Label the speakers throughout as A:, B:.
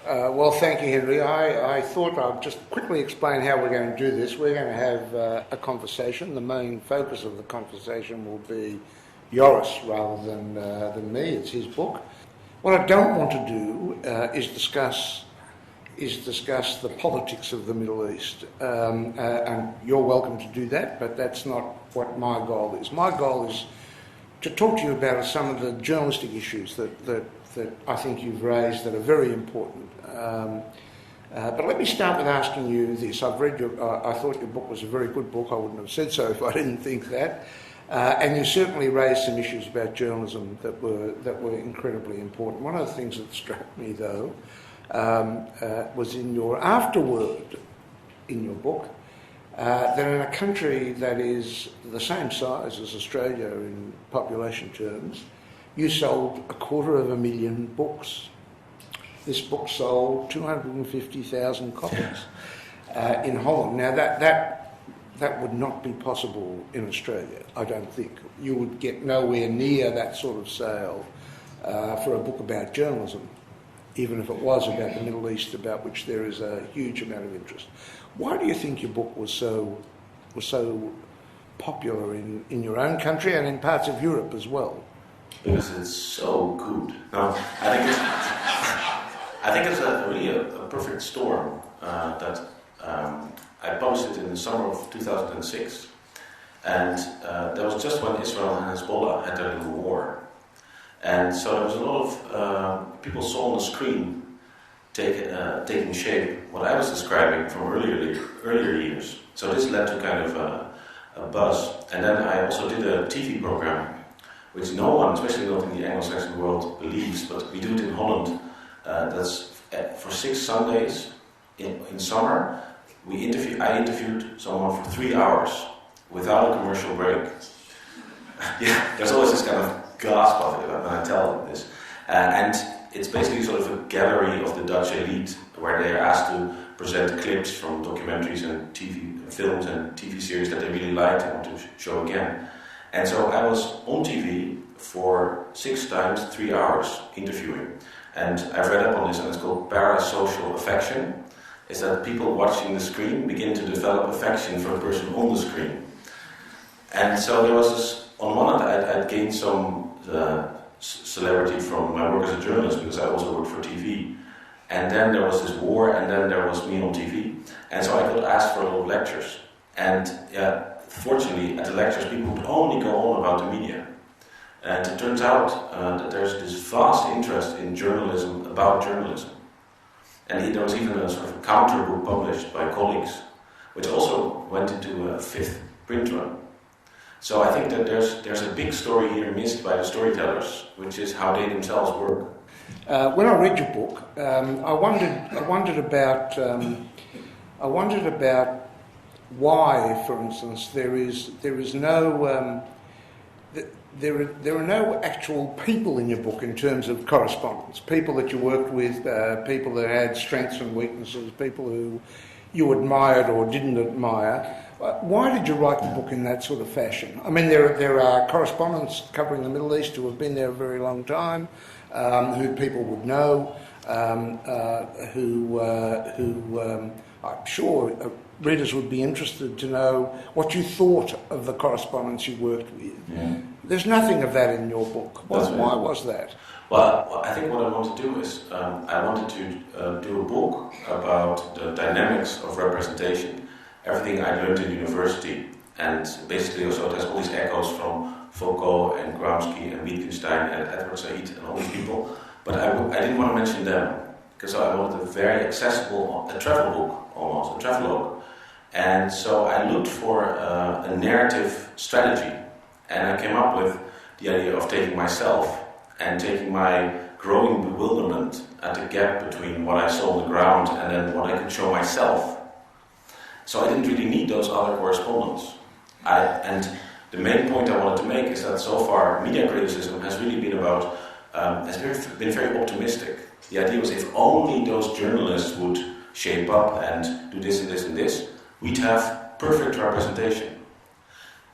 A: Well, thank you, Henry. I thought I'd just quickly explain how we're going to do this. We're going to have a conversation. The main focus of the conversation will be Joris rather than me. It's his book. What I don't want to do is discuss the politics of the Middle East. And you're welcome to do that, but that's not what my goal is. My goal is to talk to you about some of the journalistic issues that I think you've raised that are very important. But let me start with asking you this. I've read I thought your book was a very good book. I wouldn't have said so if I didn't think that. And you certainly raised some issues about journalism that were incredibly important. One of the things that struck me, though, was in your afterword in your book, that in a country that is the same size as Australia in population terms, you sold 250,000 books. This book sold 250,000 copies in Holland. Now that would not be possible in Australia, I don't think. You would get nowhere near that sort of sale for a book about journalism, even if it was about the Middle East, about which there is a huge amount of interest. Why do you think your book was so popular in your own country and in parts of Europe as well?
B: Because it's so good. No, I think it's really a perfect storm that I published it in the summer of 2006, and that was just when Israel and Hezbollah had their little war. And so there was a lot of people saw on the screen taking shape what I was describing from earlier years. So this led to kind of a buzz. And then I also did a TV program, which no one, especially not in the Anglo-Saxon world, believes, but we do it in Holland. That's for 6 Sundays in summer. I interviewed someone for 3 hours without a commercial break. Yeah, there's always this kind of gasp of it when I tell them this. And it's basically sort of a gallery of the Dutch elite where they are asked to present clips from documentaries and TV films and TV series that they really liked and want to show again. And so I was on TV for 6 times 3 hours interviewing. And I've read up on this, and it's called parasocial affection. Is that people watching the screen begin to develop affection for the person on the screen. And so there was this, on one hand I'd gained some celebrity from my work as a journalist, because I also worked for TV. And then there was this war, and then there was me on TV. And so I got asked for a lot of lectures. And fortunately, at the lectures, people would only go on about the media. And it turns out that there's this vast interest in journalism, about journalism. And there was even a sort of counter book published by colleagues, which also went into a 5th print run. So I think that there's a big story here missed by the storytellers, which is how they themselves work.
A: When I read your book, I wondered about why, for instance, there are no actual people in your book in terms of correspondence, people that you worked with, people that had strengths and weaknesses, people who you admired or didn't admire. Why did you write the book in that sort of fashion? I mean, there are correspondents covering the Middle East who have been there a very long time, who people would know, who I'm sure readers would be interested to know what you thought of the correspondents you worked with.
B: Yeah.
A: There's nothing of that in your book. Why was that?
B: Well, I think what I want to do is, I wanted to do a book about the dynamics of representation, everything I learned in university, and basically also it has all these echoes from Foucault and Gramsci and Wittgenstein and Edward Said and all these people, but I didn't want to mention them, because I wanted a very accessible, a travel book almost, a travelogue. And so I looked for a narrative strategy, and I came up with the idea of taking myself and taking my growing bewilderment at the gap between what I saw on the ground and then what I could show myself. So I didn't really need those other correspondents. And the main point I wanted to make is that so far media criticism has really been about, has been very optimistic. The idea was if only those journalists would shape up and do this and this and this, we'd have perfect representation.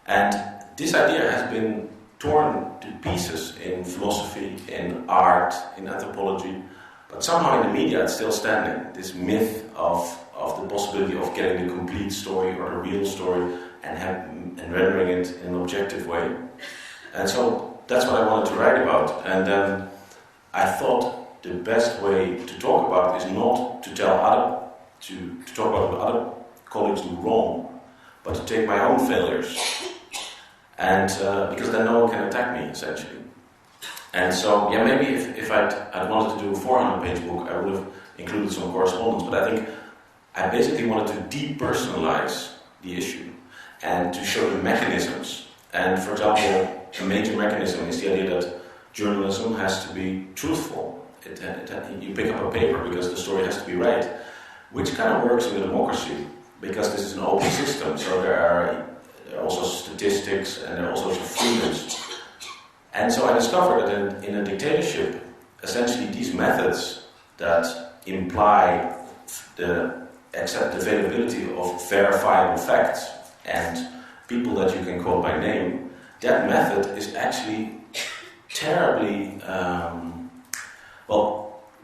B: And this idea has been torn to pieces in philosophy, in art, in anthropology, But somehow in the media it's still standing, this myth of the possibility of getting the complete story or the real story and rendering it in an objective way. And so that's what I wanted to write about. And then I thought the best way to talk about it is not to talk about what other colleagues do wrong, but to take my own failures. And because then no one can attack me, essentially. And so, yeah, maybe if I'd wanted to do a 400-page book, I would have included some correspondence, but I think I basically wanted to depersonalize the issue and to show the mechanisms. And for example, a major mechanism is the idea that journalism has to be truthful. You pick up a paper because the story has to be right, which kind of works in a democracy, because this is an open system, so there are also statistics and there are all sorts of freedoms. And so I discovered that in a dictatorship, essentially these methods that imply the availability of verifiable facts and people that you can quote by name, that method is actually terribly,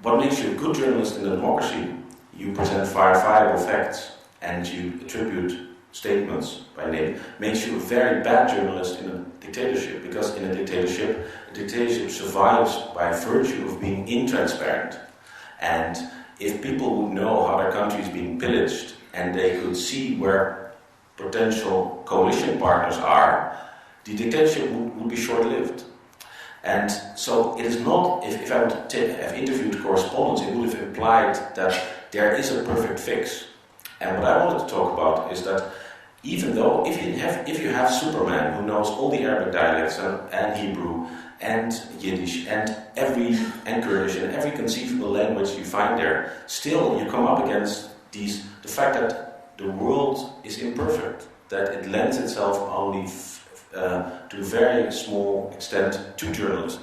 B: what makes you a good journalist in a democracy? You present verifiable facts and you attribute statements by name, makes you a very bad journalist in a dictatorship, because in a dictatorship survives by virtue of being intransparent. And if people would know how their country is being pillaged and they could see where potential coalition partners are, the dictatorship would be short-lived. And so it is not, if I would have interviewed correspondents, it would have implied that there is a perfect fix. And what I wanted to talk about is that even though, if you have Superman who knows all the Arabic dialects and Hebrew and Yiddish and Kurdish and every conceivable language you find there, still you come up against the fact that the world is imperfect, that it lends itself only to a very small extent to journalism,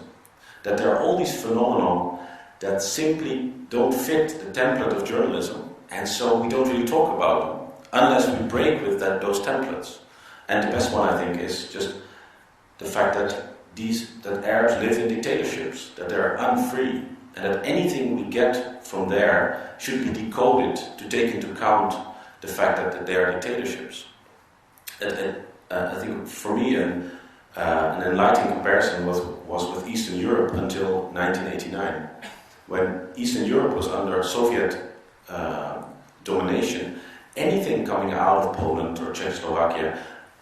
B: that there are all these phenomena that simply don't fit the template of journalism, and so we don't really talk about them unless we break with those templates. And the best one, I think, is just the fact that Arabs live in dictatorships, that they're unfree, and that anything we get from there should be decoded to take into account the fact that they are dictatorships. I think for me an enlightening comparison was with Eastern Europe until 1989. When Eastern Europe was under Soviet domination, anything coming out of Poland or Czechoslovakia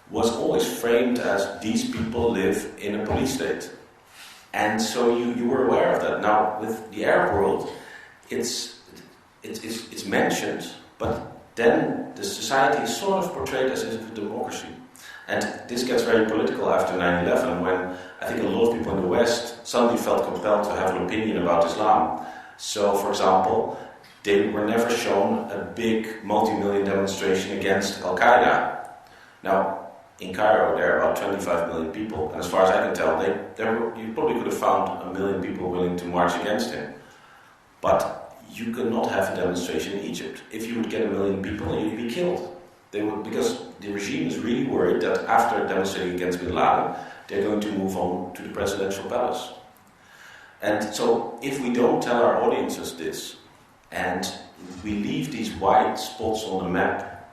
B: was always framed as these people live in a police state. And so you were aware of that. Now, with the Arab world, it's mentioned, but then the society is sort of portrayed as a democracy. And this gets very political after 9/11, when I think a lot of people in the West suddenly felt compelled to have an opinion about Islam. So, for example, they were never shown a big multi-million demonstration against Al-Qaeda. Now, in Cairo, there are about 25 million people, and as far as I can tell, you probably could have found 1 million people willing to march against him. But you could not have a demonstration in Egypt. If you would get 1 million people, you'd be killed. Because the regime is really worried that after demonstrating against Bin Laden, they're going to move on to the presidential palace. And so, if we don't tell our audiences this, and we leave these white spots on the map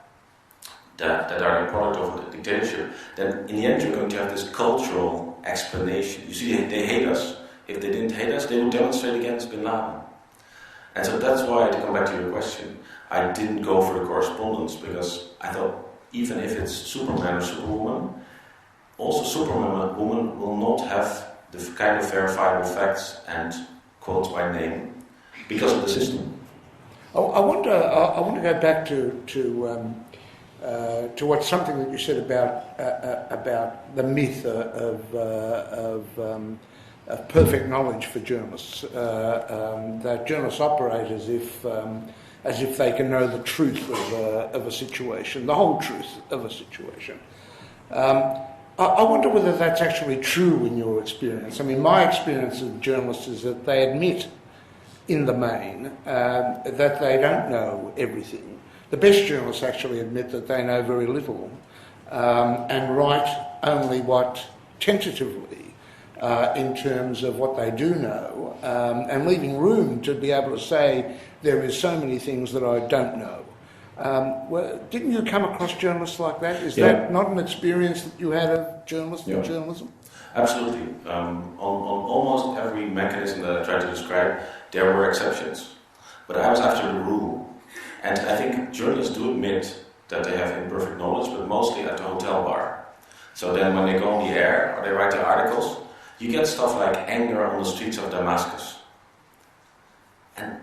B: that are the product of a dictatorship, then in the end you're going to have this cultural explanation. You see, they hate us. If they didn't hate us, they would demonstrate against Bin Laden. And so that's why, to come back to your question, I didn't go for the correspondence, because I thought, even if it's Superman or Superwoman, also Superwoman will not have the kind of verifiable facts and quotes by name because of the system.
A: I want to go back to what's something that you said about the myth of perfect knowledge for journalists. That journalists operate as if they can know the truth of a situation, the whole truth of a situation. I wonder whether that's actually true in your experience. I mean, my experience of journalists is that they admit, in the main, that they don't know everything. The best journalists actually admit that they know very little and write only what tentatively in terms of what they do know, and leaving room to be able to say there is so many things that I don't know. Didn't you come across journalists like that? Is that not an experience that you had of journalism?
B: Absolutely. On almost every mechanism that I tried to describe, there were exceptions. But I was after the rule. And I think journalists do admit that they have imperfect knowledge, but mostly at the hotel bar. So then when they go on the air, or they write their articles, you get stuff like anger on the streets of Damascus. And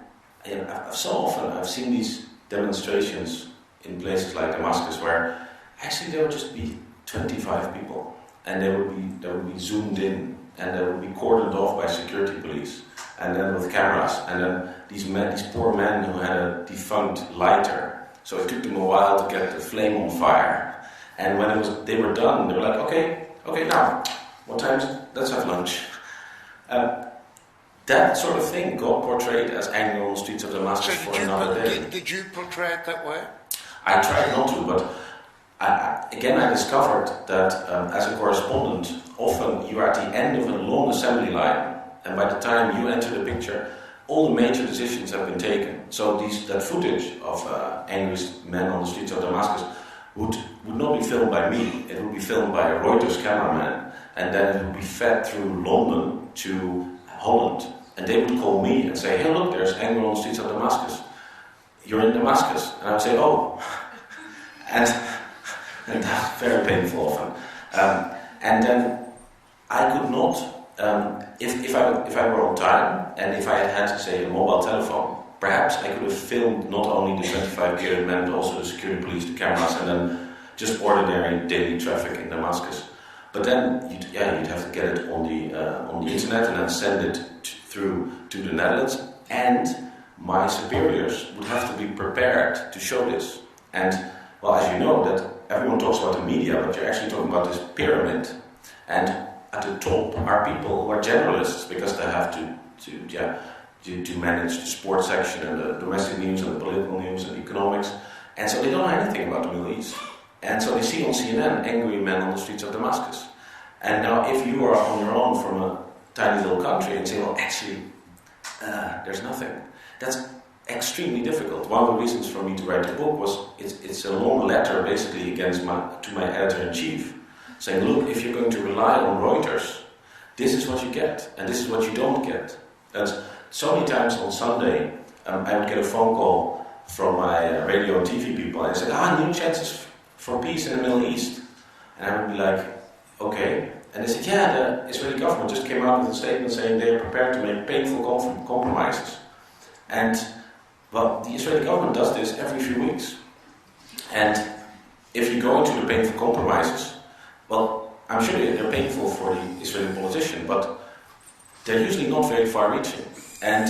B: so often I've seen these demonstrations in places like Damascus where actually there would just be 25 people. And they would be zoomed in, and they would be cordoned off by security police, and then with cameras, and then these poor men who had a defunct lighter, so it took them a while to get the flame on fire. And when they were done, they were like, okay, now, what time is it? Let's have lunch. That sort of thing got portrayed as anger on the streets of Damascus for another day.
A: Did you portray it that way?
B: I tried not to, but I discovered that as a correspondent, often you are at the end of a long assembly line, and by the time you enter the picture, all the major decisions have been taken. So that footage of angry men on the streets of Damascus would not be filmed by me. It would be filmed by a Reuters cameraman, and then it would be fed through London to Holland. And they would call me and say, hey, look, there's anger on the streets of Damascus. You're in Damascus. And I would say, oh. And that's very painful often. And then I could not, if I were on time, and if I had say, a mobile telephone, perhaps I could have filmed not only the 25 geared men, but also the security police, the cameras, and then just ordinary daily traffic in Damascus. But then you'd have to get it on the internet and then send it through to the Netherlands. And my superiors would have to be prepared to show this. And well, as you know, that everyone talks about the media, but you're actually talking about this pyramid. And at the top are people who are generalists because they have to manage the sports section and the domestic news and the political news and economics. And so they don't know anything about the Middle East. And so they see on CNN angry men on the streets of Damascus. And now if you are on your own from a tiny little country and say, well, actually, there's nothing. That's extremely difficult. One of the reasons for me to write the book was it's a long letter basically to my editor-in-chief saying, look, if you're going to rely on Reuters, this is what you get and this is what you don't get. And so many times on Sunday I would get a phone call from my radio and TV people and they said, new chances for peace in the Middle East. And I would be like, okay. And they said, the Israeli government just came out with a statement saying they are prepared to make painful compromises. And well, the Israeli government does this every few weeks. And if you go into the painful compromises, well, I'm sure they're painful for the Israeli politician, but they're usually not very far-reaching. And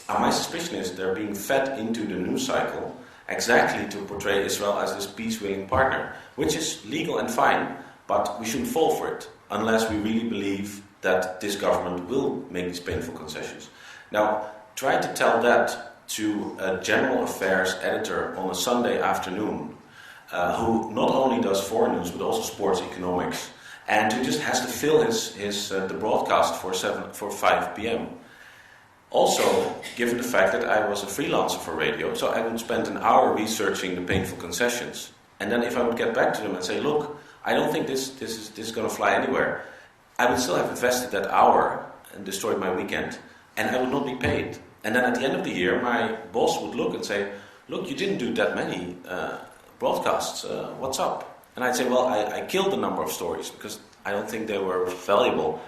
B: my suspicion is they're being fed into the news cycle exactly to portray Israel as this peace-willing partner, which is legal and fine, but we shouldn't fall for it unless we really believe that this government will make these painful concessions. Now, try to tell that to a general affairs editor on a Sunday afternoon who not only does foreign news but also sports economics and who just has to fill the broadcast for 5 p.m. Also, given the fact that I was a freelancer for radio, so I would spend an hour researching the painful concessions, and then if I would get back to them and say, look, I don't think this is going to fly anywhere, I would still have invested that hour and destroyed my weekend, and I would not be paid. And then at the end of the year, my boss would look and say, look, you didn't do that many broadcasts, what's up? And I'd say, well, I killed a number of stories because I don't think they were valuable.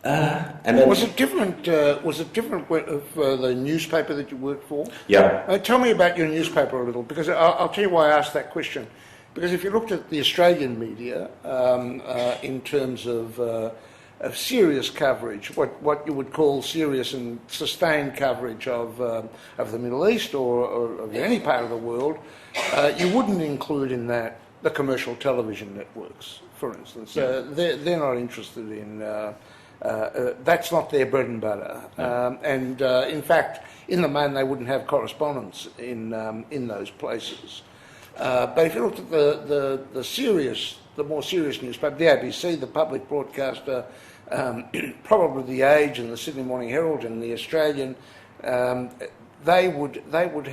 B: And then
A: was it different of the newspaper that you worked for?
B: Yeah.
A: Tell me about your newspaper a little, because I'll tell you why I asked that question. Because if you looked at the Australian media in terms of serious coverage, what you would call serious and sustained coverage of the Middle East or of any part of the world, you wouldn't include in that the commercial television networks, for instance. They're not interested in. That's not their bread and butter. And in fact, in the main, they wouldn't have correspondents in those places. But if you looked at the more serious newspaper, the ABC, the public broadcaster, probably the Age and the Sydney Morning Herald and the Australian, they would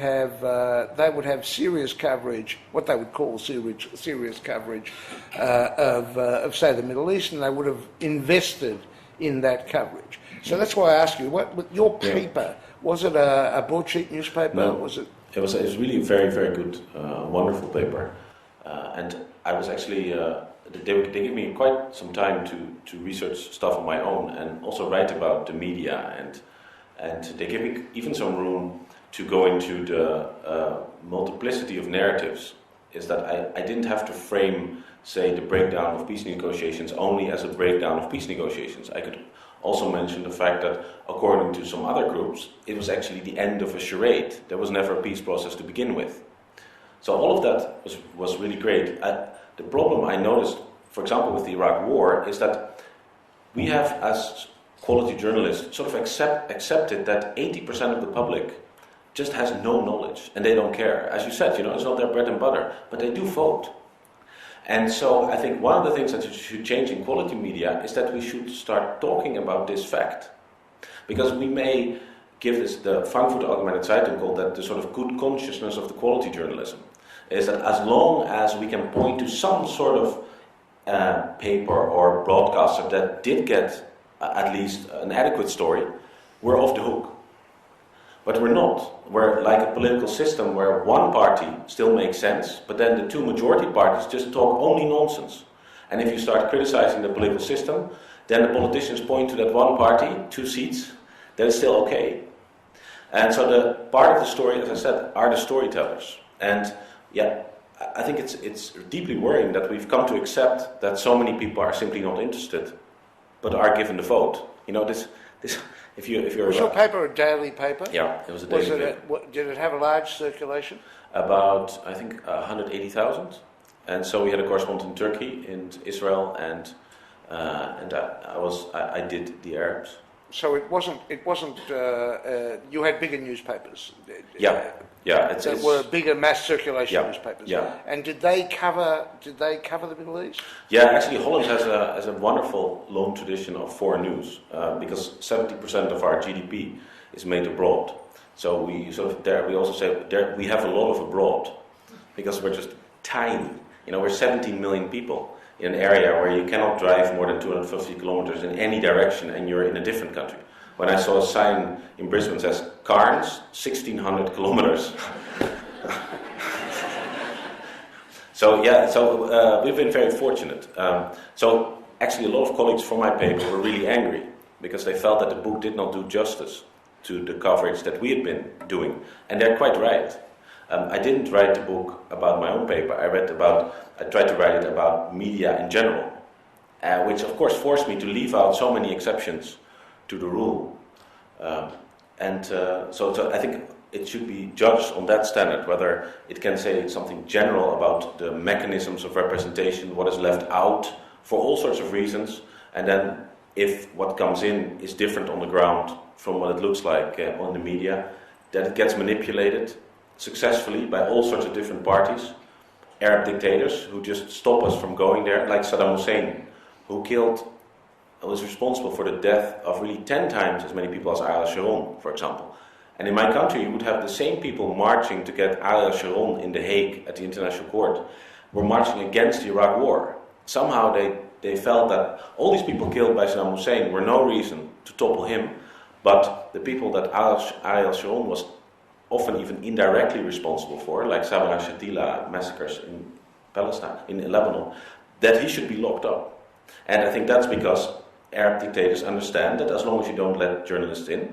A: have serious coverage, what they would call serious coverage of say the Middle East, and they would have invested in that coverage. So that's why I ask you, what your paper, was it a broadsheet newspaper?
B: No,
A: was it?
B: It was really a very, very good, wonderful paper, and I was actually they gave me quite some time to research stuff on my own and also write about the media, and they gave me even some room to go into the multiplicity of narratives. Is that I didn't have to frame, say, the breakdown of peace negotiations only as a breakdown of peace negotiations. I could also mention the fact that, according to some other groups, it was actually the end of a charade. There was never a peace process to begin with. So all of that was really great. The problem I noticed, for example, with the Iraq War, is that we have, as quality journalists, sort of accepted that 80% of the public just has no knowledge and they don't care. As you said, it's not their bread and butter, but they do vote. And so I think one of the things that should change in quality media is that we should start talking about this fact. Because we may give this, the Frankfurter Allgemeine Zeitung called that the sort of good consciousness of the quality journalism, is that as long as we can point to some sort of paper or broadcaster that did get at least an adequate story, we're off the hook. But we're not. We're like a political system where one party still makes sense, but then the two majority parties just talk only nonsense. And if you start criticizing the political system, then the politicians point to that one party, 2 seats, that is still okay. And so the part of the story, as I said, are the storytellers. And yeah, I think it's deeply worrying that we've come to accept that so many people are simply not interested, but are given the vote. This. If you're
A: was your paper a daily paper?
B: Yeah, it was a daily paper.
A: Did it have a large circulation?
B: About, I think, 180,000. And so we had a correspondent in Turkey, in Israel, and I did the Arabs.
A: So it wasn't. You had bigger newspapers.
B: Yeah.
A: That were bigger mass circulation newspapers.
B: Yeah.
A: And did they cover the Middle East?
B: Yeah, actually, Holland has a wonderful long tradition of foreign news because 70% of our GDP is made abroad. So we also say we have a lot of abroad because we're just tiny. We're 17 million people in an area where you cannot drive more than 250 kilometers in any direction and you're in a different country. When I saw a sign in Brisbane that says Cairns, 1,600 kilometers. So we've been very fortunate. So actually a lot of colleagues from my paper were really angry because they felt that the book did not do justice to the coverage that we had been doing. And they're quite right. I didn't write the book about my own paper. I tried to write it about media in general, which of course forced me to leave out so many exceptions to the rule. So I think it should be judged on that standard, whether it can say something general about the mechanisms of representation, what is left out for all sorts of reasons, and then if what comes in is different on the ground from what it looks like on the media, that it gets manipulated successfully by all sorts of different parties, Arab dictators who just stop us from going there, like Saddam Hussein, who was responsible for the death of really 10 times as many people as Ariel Sharon, for example. And in my country, you would have the same people marching to get Ariel Sharon in The Hague at the International Court, were marching against the Iraq War. Somehow they felt that all these people killed by Saddam Hussein were no reason to topple him, but the people that Ariel Sharon was often even indirectly responsible for, like Sabra Shatila massacres in Palestine, in Lebanon, that he should be locked up. And I think that's because Arab dictators understand that as long as you don't let journalists in,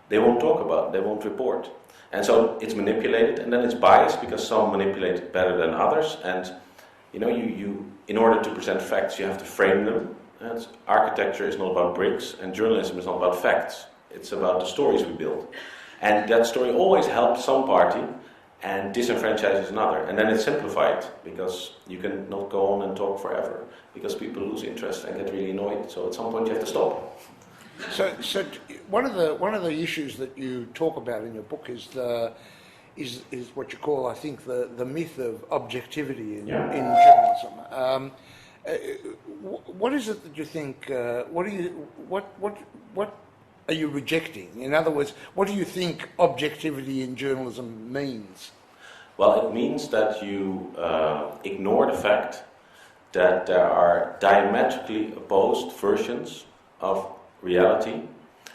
B: they won't talk about it, they won't report. And so it's manipulated, and then it's biased because some manipulate it better than others. And you in order to present facts, you have to frame them. And architecture is not about bricks, and journalism is not about facts. It's about the stories we build. And that story always helps some party and disenfranchises another. And then it's simplified, because you can not go on and talk forever, because people lose interest and get really annoyed. So at some point you have to stop.
A: So one of the issues that you talk about in your book is is what you call, I think, the myth of objectivity in journalism. What is it that you think? What are you rejecting? In other words, what do you think objectivity in journalism means?
B: Well, it means that you ignore the fact that there are diametrically opposed versions of reality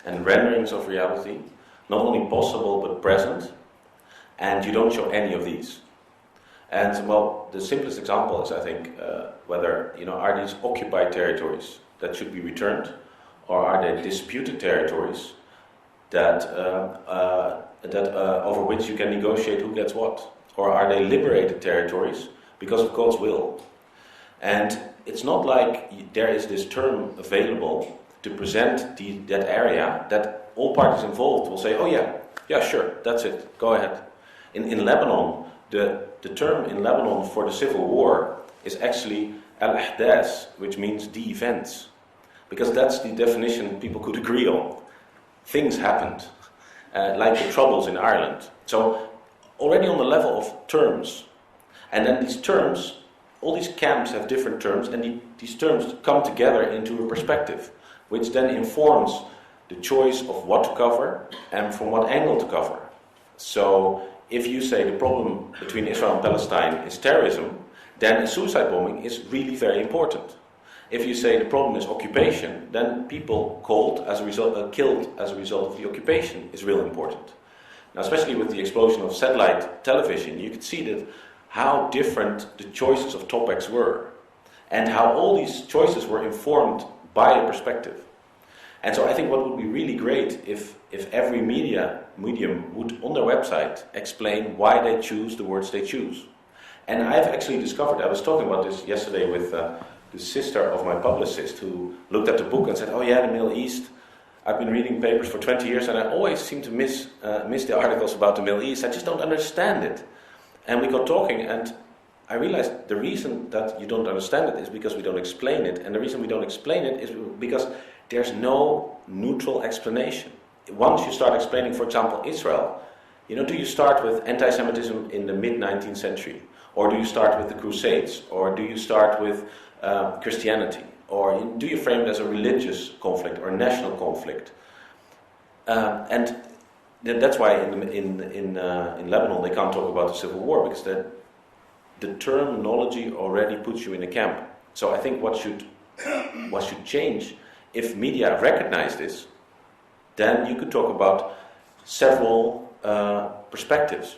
B: and renderings of reality, not only possible but present, and you don't show any of these. And well, the simplest example is, I think, whether are these occupied territories that should be returned, or are they disputed territories that over which you can negotiate who gets what, or are they liberated territories because of God's will? And it's not like there is this term available to present that area that all parties involved will say, oh yeah, sure, that's it, go ahead. In Lebanon, the term in Lebanon for the civil war is actually al-ahdas, which means the events. Because that's the definition people could agree on. Things happened, like the Troubles in Ireland. So already on the level of terms, and then these terms, all these camps have different terms, and these terms come together into a perspective, which then informs the choice of what to cover and from what angle to cover. So if you say the problem between Israel and Palestine is terrorism, then a suicide bombing is really very important. If you say the problem is occupation, then people killed as a result of the occupation is real important. Now, especially with the explosion of satellite television, you could see that how different the choices of topics were, and how all these choices were informed by a perspective. And so I think what would be really great if every medium would on their website explain why they choose the words they choose. And I've actually discovered, I was talking about this yesterday with the sister of my publicist, who looked at the book and said, oh yeah, the Middle East, I've been reading papers for 20 years and I always seem to miss the articles about the Middle East. I just don't understand it. And we got talking, and I realized the reason that you don't understand it is because we don't explain it. And the reason we don't explain it is because there's no neutral explanation. Once you start explaining, for example, Israel, do you start with anti-Semitism in the mid-19th century? Or do you start with the Crusades? Or do you start with Christianity? Or do you frame it as a religious conflict or a national conflict? And that's why in Lebanon they can't talk about the civil war, because the terminology already puts you in a camp. So I think what should change, if media recognize this, then you could talk about several perspectives.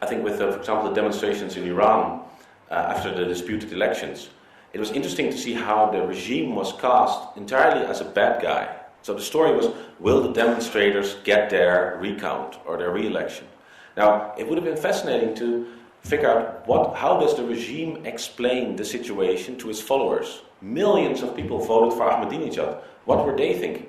B: I think with, for example, the demonstrations in Iran after the disputed elections, it was interesting to see how the regime was cast entirely as a bad guy. So the story was, will the demonstrators get their recount or their re-election? Now, it would have been fascinating to figure out how does the regime explain the situation to its followers. Millions of people voted for Ahmadinejad. What were they thinking?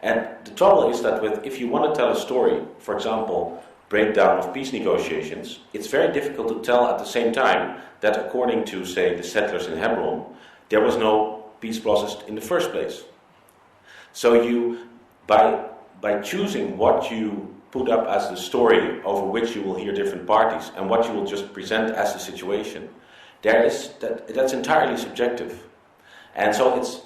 B: And the trouble is that if you want to tell a story, for example, breakdown of peace negotiations, it's very difficult to tell at the same time that according to, say, the settlers in Hebron, there was no peace process in the first place. So you, by choosing what you put up as the story over which you will hear different parties and what you will just present as the situation, that's entirely subjective. And so it's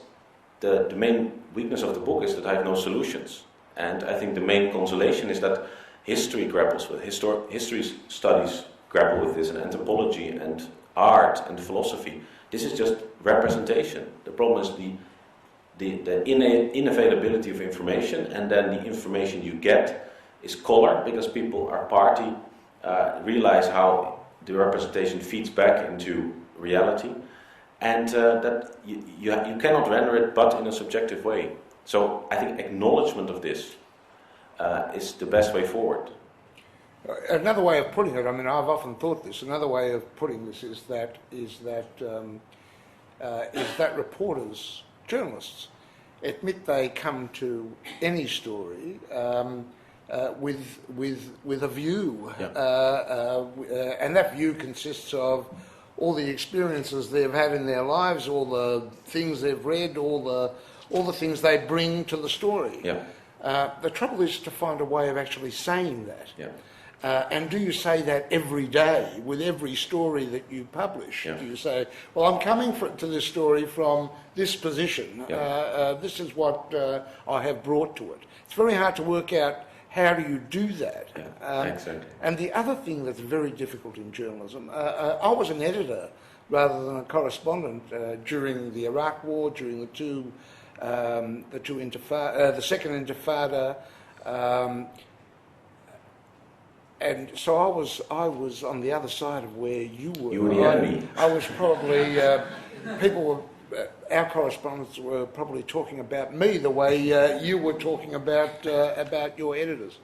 B: the main weakness of the book is that I have no solutions. And I think the main consolation is that history grapples with, history studies grapple with this, and anthropology and art and philosophy. This is just representation. The problem is the inavailability of information, and then the information you get is colored because people are party, realize how the representation feeds back into reality, and that you cannot render it but in a subjective way. So I think acknowledgement of this is the best way forward.
A: Another way of putting it, I mean, I've often thought this. Another way of putting this is that reporters, journalists, admit they come to any story with a view, and that view consists of all the experiences they've had in their lives, all the things they've read, all the things they bring to the story.
B: Yeah.
A: The trouble is to find a way of actually saying that.
B: Yeah.
A: And do you say that every day with every story that you publish?
B: Yeah.
A: Do you say, well, I'm coming to this story from this position. This is what I have brought to it. It's very hard to work out how do you do that.
B: Exactly.
A: And the other thing that's very difficult in journalism, I was an editor rather than a correspondent during the Iraq War, during the Second Intifada. And so I was on the other side of where you were.
B: You were the enemy.
A: I was probably our correspondents were probably talking about me the way you were talking about your editors.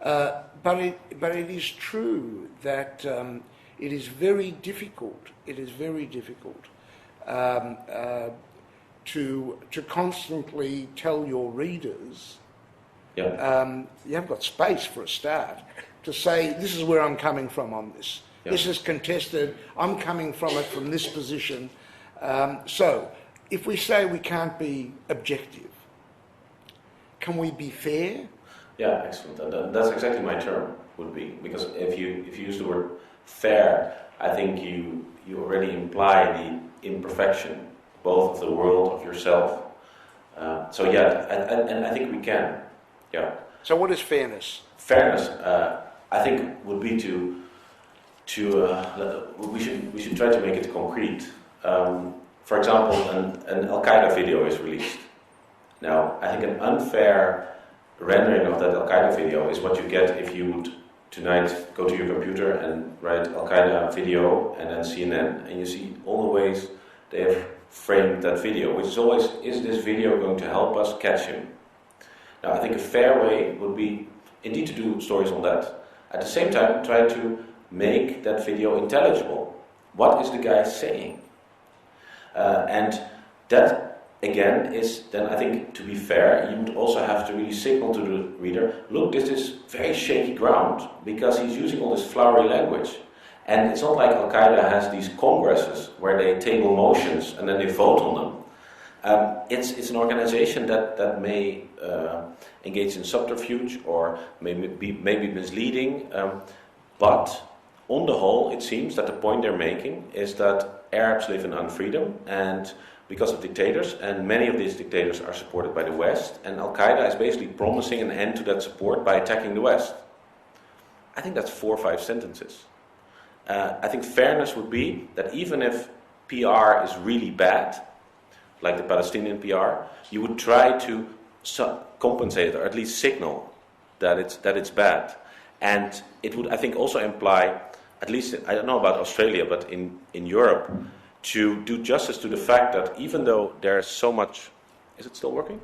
A: But it is true that it is very difficult. It is very difficult to constantly tell your readers.
B: Yeah.
A: You haven't got space for a start to say, this is where I'm coming from on this.
B: Yeah.
A: This is contested. I'm coming from it from this position. So, if we say we can't be objective, can we be fair?
B: Yeah, excellent. And that's exactly my term would be, because if you use the word fair, I think you already imply the imperfection, both of the world, of yourself. So yeah, and I think we can. Yeah.
A: So what is fairness?
B: Fairness, I think, would be we should try to make it concrete. For example, an Al Qaeda video is released. Now, I think an unfair rendering of that Al Qaeda video is what you get if you would tonight go to your computer and write Al Qaeda video and then CNN, and you see all the ways they have framed that video, which is always, is this video going to help us catch him? Now, I think a fair way would be indeed to do stories on that. At the same time, try to make that video intelligible. What is the guy saying? And that, again, is then, I think, to be fair, you would also have to really signal to the reader, look, this is very shaky ground, because he's using all this flowery language. And it's not like Al Qaeda has these congresses where they table motions and then they vote on them. It's an organization that may engage in subterfuge or may be misleading, but on the whole, it seems that the point they're making is that Arabs live in unfreedom and because of dictators, and many of these dictators are supported by the West, and Al Qaeda is basically promising an end to that support by attacking the West. I think that's 4 or 5 sentences. I think fairness would be that even if PR is really bad, like the Palestinian PR, you would try to compensate or at least signal that it's bad. And it would, I think, also imply, at least, I don't know about Australia, but in Europe, to do justice to the fact that even though there's so much... Is it still working?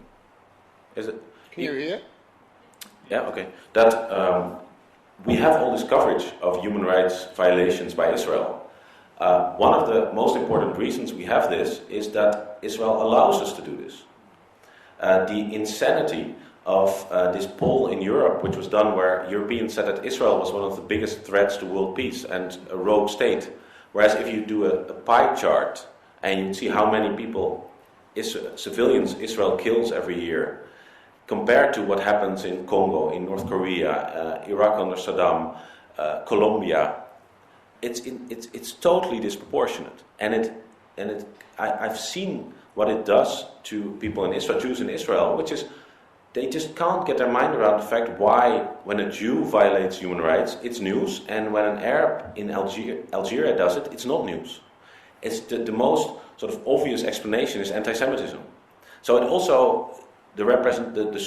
B: Is it?
A: Can you hear?
B: Yeah, okay. That we have all this coverage of human rights violations by Israel. One of the most important reasons we have this is that Israel allows us to do this. The insanity of this poll in Europe, which was done where Europeans said that Israel was one of the biggest threats to world peace and a rogue state. Whereas if you do a pie chart and you see how many people, civilians, Israel kills every year, compared to what happens in Congo, in North Korea, Iraq under Saddam, Colombia, it's totally disproportionate. And I've seen what it does to people in Israel, Jews in Israel, which is they just can't get their mind around the fact why, when a Jew violates human rights, it's news, and when an Arab in Algeria does it, it's not news. It's the most sort of obvious explanation is anti-Semitism. So it also the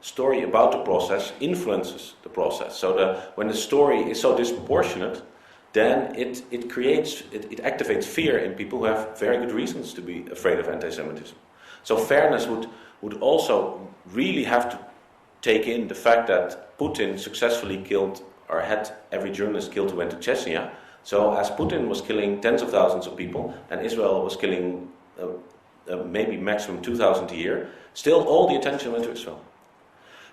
B: story about the process influences the process. So when the story is so disproportionate, then it activates fear in people who have very good reasons to be afraid of anti-Semitism. So fairness would also really have to take in the fact that Putin successfully killed, or had every journalist killed who went to Chechnya. So as Putin was killing tens of thousands of people, and Israel was killing maybe maximum 2,000 a year, still all the attention went to Israel.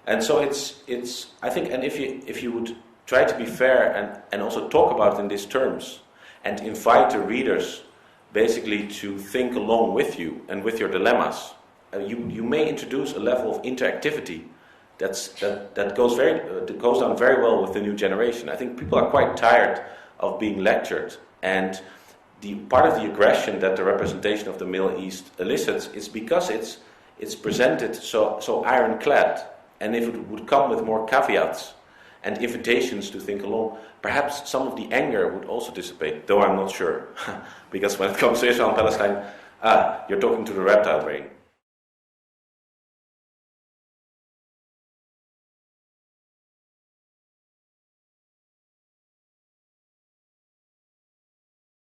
B: And so it's I think, and if you would try to be fair and also talk about it in these terms, and invite the readers basically to think along with you and with your dilemmas, you may introduce a level of interactivity that goes down very well with the new generation. I think people are quite tired of being lectured, and the part of the aggression that the representation of the Middle East elicits is because it's presented so ironclad. And if it would come with more caveats and invitations to think along, perhaps some of the anger would also dissipate, though I'm not sure. Because when it comes to Israel and Palestine, you're talking to the reptile brain.